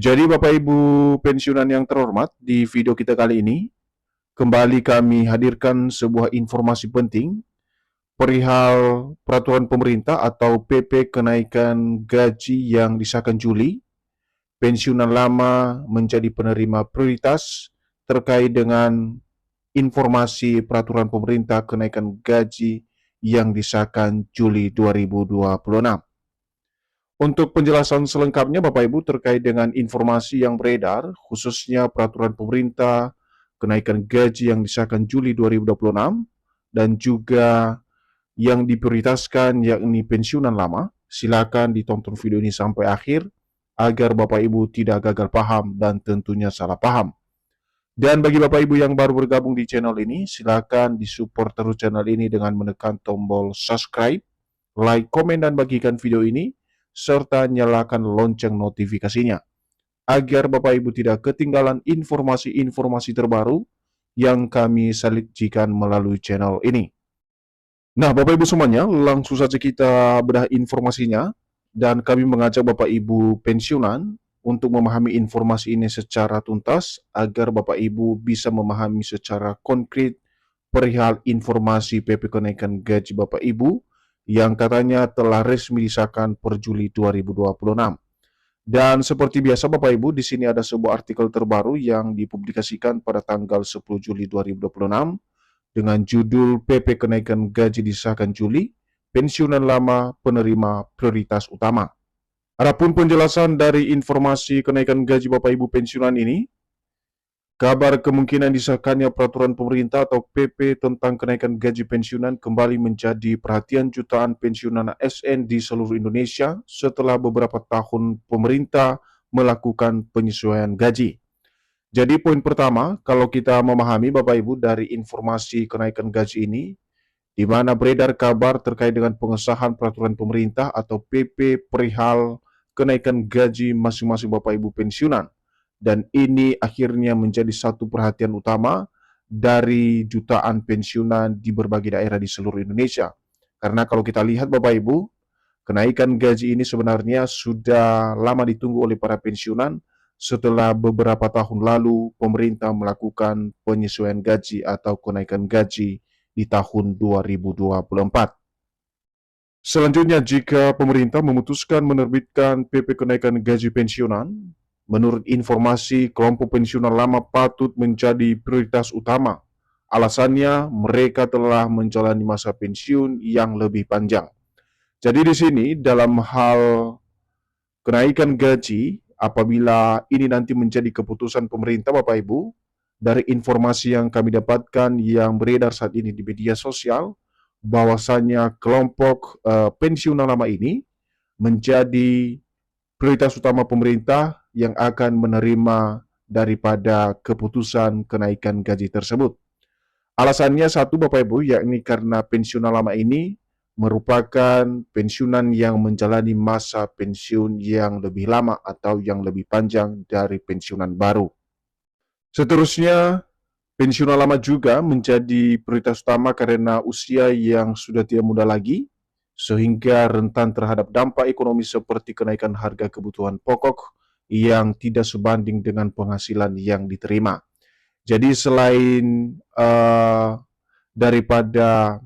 Jadi Bapak Ibu pensiunan yang terhormat, di video kita kali ini kembali kami hadirkan sebuah informasi penting perihal peraturan pemerintah atau PP kenaikan gaji yang disahkan Juli. Pensiunan lama menjadi penerima prioritas terkait dengan informasi peraturan pemerintah kenaikan gaji yang disahkan Juli 2026. Untuk penjelasan selengkapnya Bapak Ibu terkait dengan informasi yang beredar, khususnya peraturan pemerintah kenaikan gaji yang disahkan Juli 2026 dan juga yang diprioritaskan yakni pensiunan lama, silakan ditonton video ini sampai akhir agar Bapak Ibu tidak gagal paham dan tentunya salah paham. Dan bagi Bapak Ibu yang baru bergabung di channel ini, silakan disupport terus channel ini dengan menekan tombol subscribe, like, komen, dan bagikan video ini, serta nyalakan lonceng notifikasinya, agar Bapak Ibu tidak ketinggalan informasi-informasi terbaru yang kami sajikan melalui channel ini. Nah, Bapak Ibu semuanya, langsung saja kita bedah informasinya, dan kami mengajak Bapak Ibu pensiunan untuk memahami informasi ini secara tuntas, agar Bapak Ibu bisa memahami secara konkret perihal informasi PP kenaikan gaji Bapak Ibu yang katanya telah resmi disahkan per Juli 2026. Dan seperti biasa Bapak Ibu, di sini ada sebuah artikel terbaru yang dipublikasikan pada tanggal 10 Juli 2026 dengan judul PP kenaikan gaji disahkan Juli, pensiunan lama penerima prioritas utama. Adapun penjelasan dari informasi kenaikan gaji Bapak Ibu pensiunan ini, kabar kemungkinan disahkannya peraturan pemerintah atau PP tentang kenaikan gaji pensiunan kembali menjadi perhatian jutaan pensiunan ASN di seluruh Indonesia setelah beberapa tahun pemerintah melakukan penyesuaian gaji. Jadi poin pertama, kalau kita memahami Bapak Ibu dari informasi kenaikan gaji ini, di mana beredar kabar terkait dengan pengesahan peraturan pemerintah atau PP perihal kenaikan gaji masing-masing Bapak Ibu pensiunan. Dan ini akhirnya menjadi satu perhatian utama dari jutaan pensiunan di berbagai daerah di seluruh Indonesia. Karena kalau kita lihat Bapak Ibu, kenaikan gaji ini sebenarnya sudah lama ditunggu oleh para pensiunan setelah beberapa tahun lalu pemerintah melakukan penyesuaian gaji atau kenaikan gaji di tahun 2024. Selanjutnya, jika pemerintah memutuskan menerbitkan PP kenaikan gaji pensiunan, menurut informasi, kelompok pensiunan lama patut menjadi prioritas utama. Alasannya, mereka telah menjalani masa pensiun yang lebih panjang. Jadi di sini, dalam hal kenaikan gaji, apabila ini nanti menjadi keputusan pemerintah Bapak Ibu, dari informasi yang kami dapatkan yang beredar saat ini di media sosial, bahwasannya kelompok pensiunan lama ini menjadi prioritas utama pemerintah yang akan menerima daripada keputusan kenaikan gaji tersebut. Alasannya satu Bapak Ibu, yakni karena pensiunan lama ini merupakan pensiunan yang menjalani masa pensiun yang lebih lama atau yang lebih panjang dari pensiunan baru. Seterusnya, pensiunan lama juga menjadi prioritas utama karena usia yang sudah tidak muda lagi, sehingga rentan terhadap dampak ekonomi seperti kenaikan harga kebutuhan pokok yang tidak sebanding dengan penghasilan yang diterima. Jadi selain daripada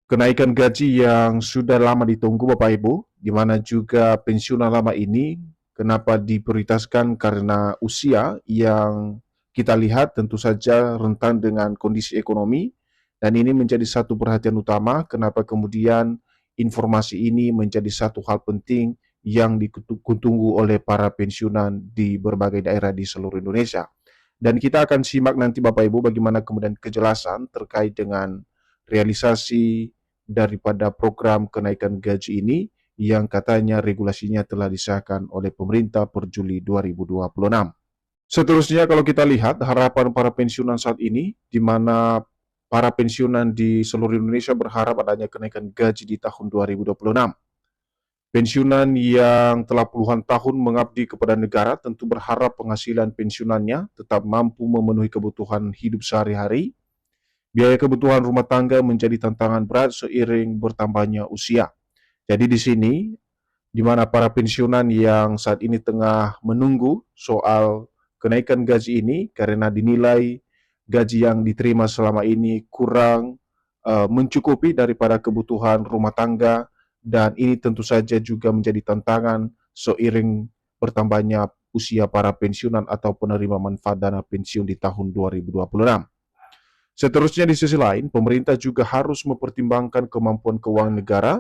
kenaikan gaji yang sudah lama ditunggu Bapak Ibu, di mana juga pensiunan lama ini kenapa diprioritaskan karena usia yang kita lihat tentu saja rentan dengan kondisi ekonomi, dan ini menjadi satu perhatian utama kenapa kemudian informasi ini menjadi satu hal penting yang ditunggu oleh para pensiunan di berbagai daerah di seluruh Indonesia. Dan kita akan simak nanti Bapak Ibu bagaimana kemudian kejelasan terkait dengan realisasi daripada program kenaikan gaji ini yang katanya regulasinya telah disahkan oleh pemerintah per Juli 2026. Seterusnya kalau kita lihat harapan para pensiunan saat ini, di mana para pensiunan di seluruh Indonesia berharap adanya kenaikan gaji di tahun 2026. Pensiunan yang telah puluhan tahun mengabdi kepada negara tentu berharap penghasilan pensiunannya tetap mampu memenuhi kebutuhan hidup sehari-hari. Biaya kebutuhan rumah tangga menjadi tantangan berat seiring bertambahnya usia. Jadi di sini di mana para pensiunan yang saat ini tengah menunggu soal kenaikan gaji ini karena dinilai gaji yang diterima selama ini kurang mencukupi daripada kebutuhan rumah tangga, dan ini tentu saja juga menjadi tantangan seiring bertambahnya usia para pensiunan atau penerima manfaat dana pensiun di tahun 2026. Seterusnya di sisi lain, pemerintah juga harus mempertimbangkan kemampuan keuangan negara.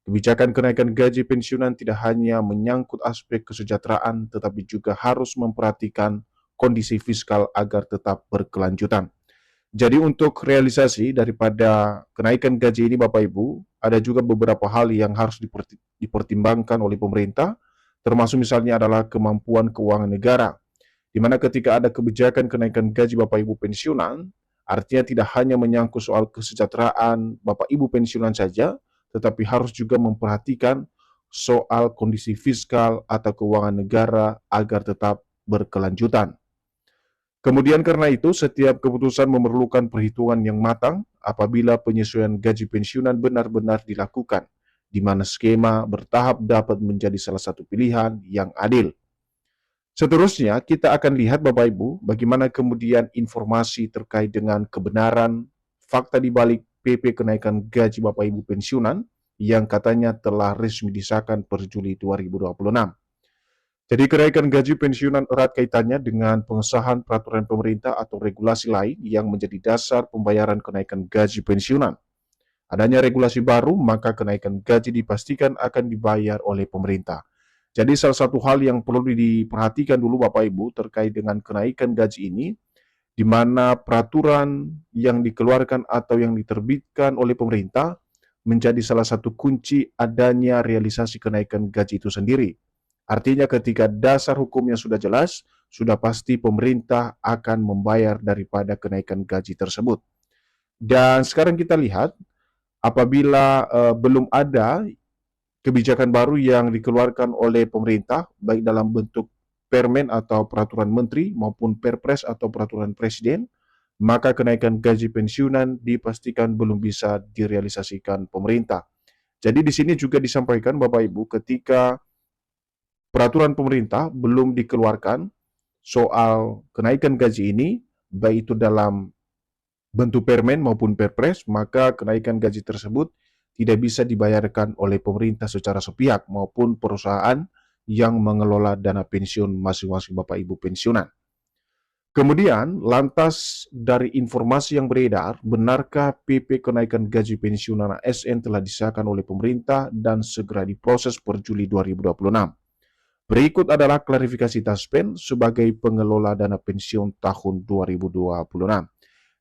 Kebijakan kenaikan gaji pensiunan tidak hanya menyangkut aspek kesejahteraan, tetapi juga harus memperhatikan kondisi fiskal agar tetap berkelanjutan. Jadi untuk realisasi daripada kenaikan gaji ini Bapak Ibu, ada juga beberapa hal yang harus dipertimbangkan oleh pemerintah, termasuk misalnya adalah kemampuan keuangan negara, di mana ketika ada kebijakan kenaikan gaji Bapak Ibu pensiunan, artinya tidak hanya menyangkut soal kesejahteraan Bapak Ibu pensiunan saja, tetapi harus juga memperhatikan soal kondisi fiskal atau keuangan negara agar tetap berkelanjutan. Kemudian karena itu, setiap keputusan memerlukan perhitungan yang matang apabila penyesuaian gaji pensiunan benar-benar dilakukan, di mana skema bertahap dapat menjadi salah satu pilihan yang adil. Seterusnya, kita akan lihat Bapak Ibu, bagaimana kemudian informasi terkait dengan kebenaran fakta di balik PP kenaikan gaji Bapak Ibu pensiunan yang katanya telah resmi disahkan per Juli 2026. Jadi kenaikan gaji pensiunan erat kaitannya dengan pengesahan peraturan pemerintah atau regulasi lain yang menjadi dasar pembayaran kenaikan gaji pensiunan. Adanya regulasi baru, maka kenaikan gaji dipastikan akan dibayar oleh pemerintah. Jadi salah satu hal yang perlu diperhatikan dulu Bapak Ibu terkait dengan kenaikan gaji ini, di mana peraturan yang dikeluarkan atau yang diterbitkan oleh pemerintah menjadi salah satu kunci adanya realisasi kenaikan gaji itu sendiri. Artinya ketika dasar hukumnya sudah jelas, sudah pasti pemerintah akan membayar daripada kenaikan gaji tersebut. Dan sekarang kita lihat, apabila belum ada kebijakan baru yang dikeluarkan oleh pemerintah, baik dalam bentuk permen atau peraturan menteri maupun perpres atau peraturan presiden, maka kenaikan gaji pensiunan dipastikan belum bisa direalisasikan pemerintah. Jadi di sini juga disampaikan Bapak Ibu, ketika peraturan pemerintah belum dikeluarkan soal kenaikan gaji ini, baik itu dalam bentuk permen maupun perpres, maka kenaikan gaji tersebut tidak bisa dibayarkan oleh pemerintah secara sepihak maupun perusahaan yang mengelola dana pensiun masing-masing Bapak Ibu pensiunan. Kemudian, lantas dari informasi yang beredar, benarkah PP kenaikan gaji pensiunan ASN telah disahkan oleh pemerintah dan segera diproses per Juli 2026? Berikut adalah klarifikasi Taspen sebagai pengelola dana pensiun tahun 2026.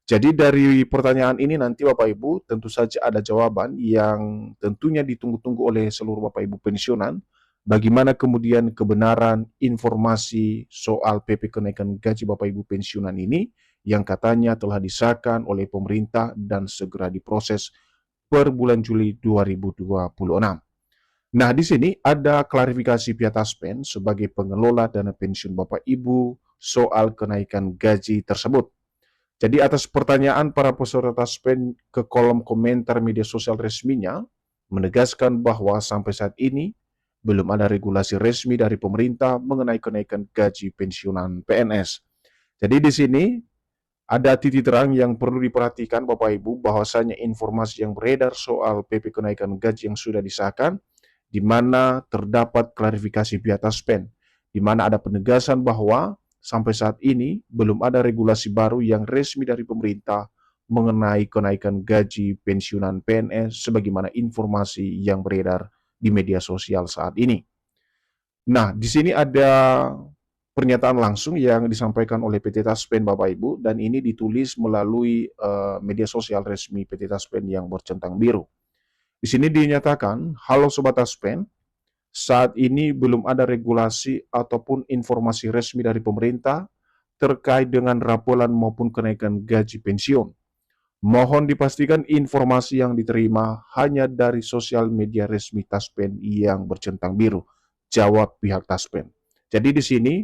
Jadi dari pertanyaan ini nanti Bapak Ibu tentu saja ada jawaban yang tentunya ditunggu-tunggu oleh seluruh Bapak Ibu pensiunan. Bagaimana kemudian kebenaran informasi soal PP kenaikan gaji Bapak Ibu pensiunan ini yang katanya telah disahkan oleh pemerintah dan segera diproses per bulan Juli 2026. Nah, di sini ada klarifikasi pihak Taspen sebagai pengelola dana pensiun Bapak Ibu soal kenaikan gaji tersebut. Jadi atas pertanyaan para peserta Taspen ke kolom komentar media sosial resminya, menegaskan bahwa sampai saat ini belum ada regulasi resmi dari pemerintah mengenai kenaikan gaji pensiunan PNS. Jadi di sini ada titik terang yang perlu diperhatikan Bapak Ibu, bahwasanya informasi yang beredar soal PP kenaikan gaji yang sudah disahkan, di mana terdapat klarifikasi pihak Taspen, di mana ada penegasan bahwa sampai saat ini belum ada regulasi baru yang resmi dari pemerintah mengenai kenaikan gaji pensiunan PNS sebagaimana informasi yang beredar di media sosial saat ini. Nah, di sini ada pernyataan langsung yang disampaikan oleh PT Taspen Bapak Ibu, dan ini ditulis melalui media sosial resmi PT Taspen yang bercentang biru. Di sini dinyatakan, halo Sobat Taspen, saat ini belum ada regulasi ataupun informasi resmi dari pemerintah terkait dengan rapolan maupun kenaikan gaji pensiun. Mohon dipastikan informasi yang diterima hanya dari sosial media resmi Taspen yang bercentang biru, jawab pihak Taspen. Jadi di sini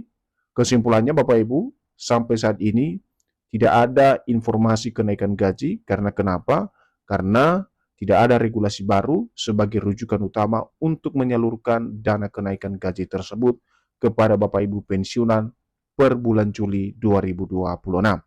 kesimpulannya Bapak Ibu, sampai saat ini tidak ada informasi kenaikan gaji. Karena kenapa? Karena Tidak ada regulasi baru sebagai rujukan utama untuk menyalurkan dana kenaikan gaji tersebut kepada Bapak Ibu pensiunan per bulan Juli 2026.